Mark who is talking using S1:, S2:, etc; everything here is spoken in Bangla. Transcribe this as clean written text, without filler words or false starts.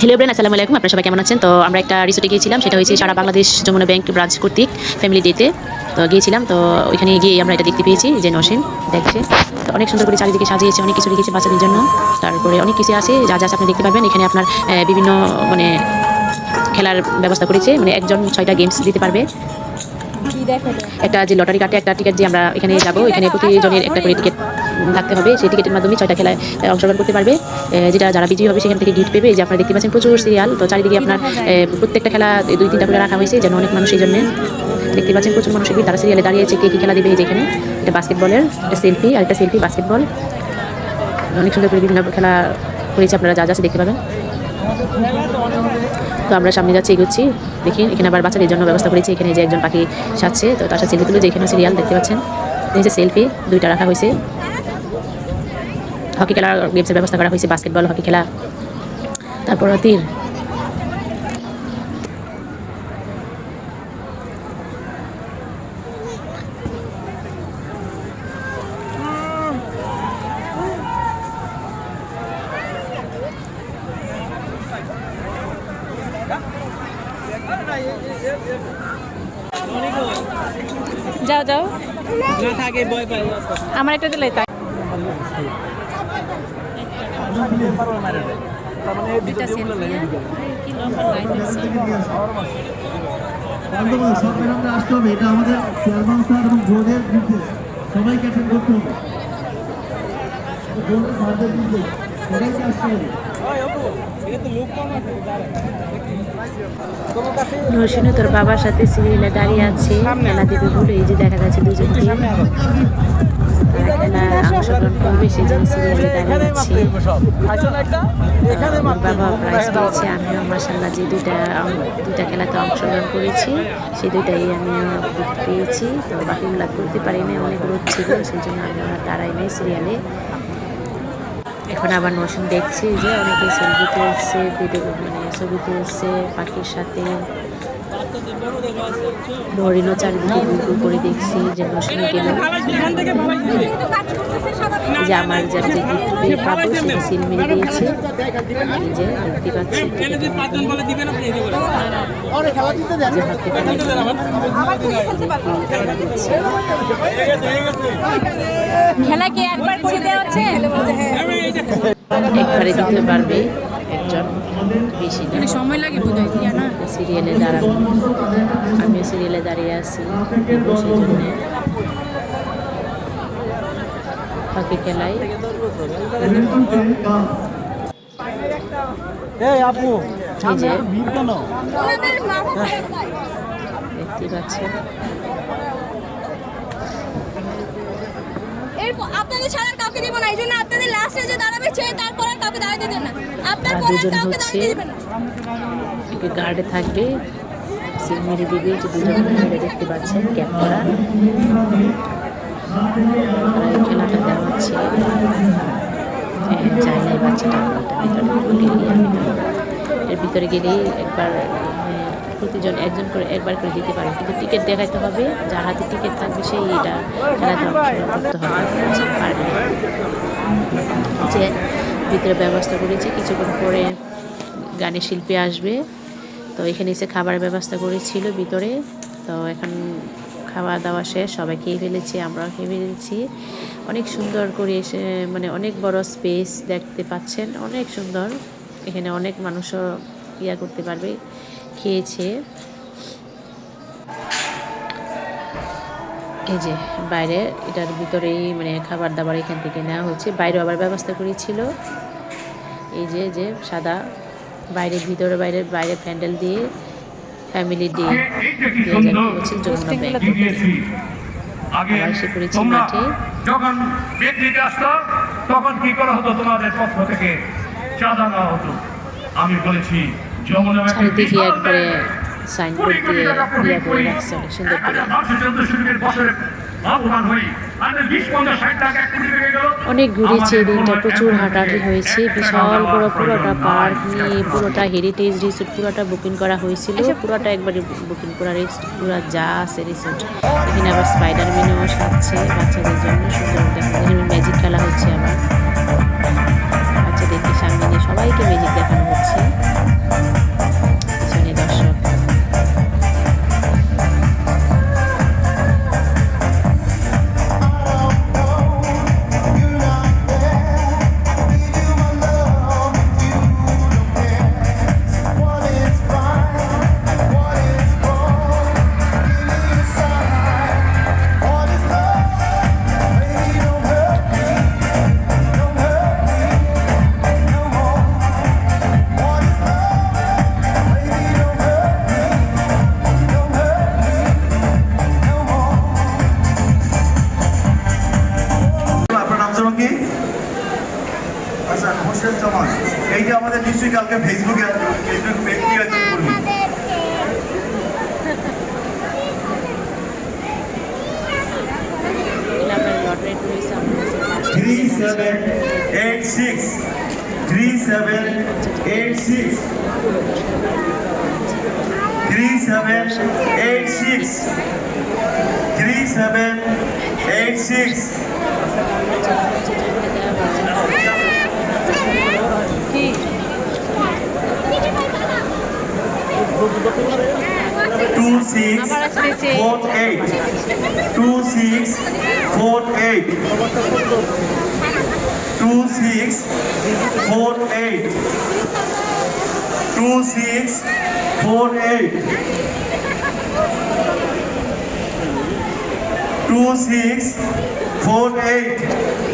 S1: হ্যালো এভরিওয়ান, আসসালামু আলাইকুম। আপনারা সবাই কেমন আছেন? তো আমরা একটা রিসোর্টে গিয়েছিলাম, সেটা হয়েছে সারা বাংলাদেশ যমুনা ব্যাংক ব্রাঞ্চ কর্তৃক ফ্যামিলি ডেতে তো গিয়েছিলাম। তো ওইখানে গিয়ে আমরা এটা দেখতে পেয়েছি যে নসীন দেখছে, তো অনেক সুন্দর করে চারিদিকে সাজিয়েছে, অনেক কিছু রেখেছে বাচ্চাদের জন্য। তারপরে অনেক কিছু আছে যা যা আপনি দেখতে পাবেন এখানে। আপনার বিভিন্ন মানে খেলার ব্যবস্থা করেছে, মানে একজন 6টা গেমস দিতে পারবে। একটা যে লটারি কাটে একটা টিকিট, যে আমরা এখানে যাবো, এখানে প্রতিজনের একটা করে টিকিট থাকতে হবে। সেই টিকিটের মাধ্যমে 6টা খেলায় অংশগ্রহণ করতে পারবে। যেটা যারা বিজয়ী হবে সেখান থেকে গিফট পেবে। যে আপনারা দেখতে পাচ্ছেন প্রচুর সিরিয়াল, তো চারিদিকে আপনার প্রত্যেকটা খেলা 2-3টা করে রাখা হয়েছে যেন অনেক মানুষ এই জন্য দেখতে পাচ্ছেন প্রচুর মানুষের ভিড়। তারা সিরিয়ালে দাঁড়িয়েছে কে কী খেলা দিবে। যেখানে এটা বাস্কেটবলের একটা সেলফি, আর একটা সেলফি বাস্কেটবল। অনেক সুন্দর করে বিভিন্ন খেলা করেছে, আপনারা যা যা দেখতে পাবেন। তো আমরা সামনে যাচ্ছি, এগোচ্ছি। দেখি এখানে আবার বাচ্চাদের জন্য ব্যবস্থা করেছি। এখানে যে একজন পাখি সাজছে, তো তার সাথে সেলফি তুলে, যে এখানে সিরিয়াল দেখতে পাচ্ছেন, এই যে সেলফি 2টা রাখা হয়েছে। হকি খেলার গেমসের ব্যবস্থা করা হয়েছে, বাস্কেটবল, হকি খেলা, তারপর তীর। যাও যাও, আমার একটা দিলে তাই।
S2: আসতে হবে, এটা আমাদের চেয়ারম্যান স্যার এবং বোর্ডের নির্দেশ, সবাইকে অ্যাটেন্ড করতে হবে। সবাইকে আসতে হবে।
S1: নরসিংহ তোর বাবার সাথে সিরিয়ালে দাঁড়িয়ে আছে, খেলা দেবে বলে। এই যে দেখা যাচ্ছে দুজনকে, তারা খেলা অংশগ্রহণ করবে, সেই জন্য সিরিয়ালে দাঁড়িয়ে আছে। আমার বাবা প্রাইজ পেয়েছে, আমিও মাশাআল্লাহ যে দুইটা খেলাতে অংশগ্রহণ করেছি, সেই দুইটাই আমিও গিফট পেয়েছি। তো বাকিগুলো করতে পারিনি, অনেক রোদ ছিল, সেই জন্য আমি আর দাঁড়াই নাই সিরিয়ালে। এখন আবার নসীন দেখছি যে অনেকে সেলফি তুলছে, ভিডিও মানে ছবি তুলছে পাখির সাথে। হরিণও চারিদিকে ঘুরঘুর করে দেখছি যে নসীন গেল। যে আমার যে গিফট পেয়ে পাবো সেটা সিল মেরে দিয়েছে, এই যে দেখতে পাচ্ছি।
S3: খেলা কি একবার করে দেওয়া আছে?
S1: একবারে দিতে পারবে একজন, বেশি না,
S3: সময় লাগে বোধহয় কি না।
S1: সিরিয়ালে দাঁড়ানো, আমিও সিরিয়ালে দাঁড়িয়ে আছি সেই জন্যে। হকি খেলায় দেখতে পাচ্ছেন
S3: আপনাদের ছাড়া কাউকে দিব না, এই জন্য আপনাদের লাস্টে যে দাঁড়াবে সে তারপর আর কাউকে দাঁড়াতে দেন না। আপনার পরে
S1: দুজন
S3: কাউকে
S1: হচ্ছে
S3: দাঁড়াতে দিবেন না।
S1: গার্ডে থাকবে, সিল মেরে দিবে। যে দুজন মেরে দেখতে পাচ্ছেন ক্যাপ করা, এই খেলাটা দেওয়া হচ্ছে। যাই নাই বাচ্চাটা এর ভিতরে গেলেই একবার প্রতিজন একজন করে একবার করে দিতে পারে, কিন্তু টিকিট দেখাইতে হবে। যার হাতে টিকিট থাকবে সেই এটা খেলাতে অংশগ্রহণ করতে হবে, পারবে। যে ভিতরে ব্যবস্থা করেছে, কিছুক্ষণ পরে গানের শিল্পী আসবে। তো এখানে এসে খাবারের ব্যবস্থা করেছিল ভিতরে। তো এখন খাওয়া দাওয়া শেষ, সবাই খেয়ে ফেলেছি, আমরাও খেয়ে ফেলেছি। অনেক সুন্দর করে এসে মানে অনেক বড় স্পেস দেখতে পাচ্ছেন, অনেক সুন্দর। এখানে অনেক মানুষও করতে পারবে, খেয়েছে। এই যে বাইরে এটার ভিতরেই মানে খাবার দাবার এখান থেকে নেওয়া হচ্ছে, বাইরেও আবার ব্যবস্থা করেছিল। এই যে যে সাদা বাইরে, ভিতরে বাইরে, বাইরে প্যান্ডেল দিয়ে ফ্যামিলি ডে 2025 যমুনা ব্যাংক। আবার এসে পড়েছি মাঠে।
S4: যখন ব্যক্তিতে আসতো তখন কি করা হতো, তোমাদের পক্ষ থেকে চাঁদা নেওয়া হতো। আমি বলেছি যমুনা
S1: চারিদিকে একবারে সাইনবোর্ড দিয়ে করে রাখছে অনেক সুন্দর করে। অনেক ঘুরেছে দিনটা, প্রচুর হাঁটাহাঁটি হয়েছে। বিশাল বড় পুরোটা পার্ক নিয়ে, পুরোটা হেরিটেজ রিসোর্ট পুরোটা বুকিং করা হয়েছিল, পুরোটা একবারে বুকিং করা পুরো যা আছে রিসোর্ট। এখানে আবার স্পাইডারম্যানও সাজছে বাচ্চাদের জন্য, সুন্দর দেখা। এখানে ম্যাজিক খেলা হচ্ছে, আবার বাচ্চাদেরকে সামনে নিয়ে সবাইকে ম্যাজিক দেখানো হচ্ছে।
S5: আমাকে ফেসবুক পেজটি আছে করবি।
S1: ক্লাবের লট রেট রয়েছে আমাদের কাছে
S5: 3786 3786 3786 3786 2648 2648 2648 2648 2648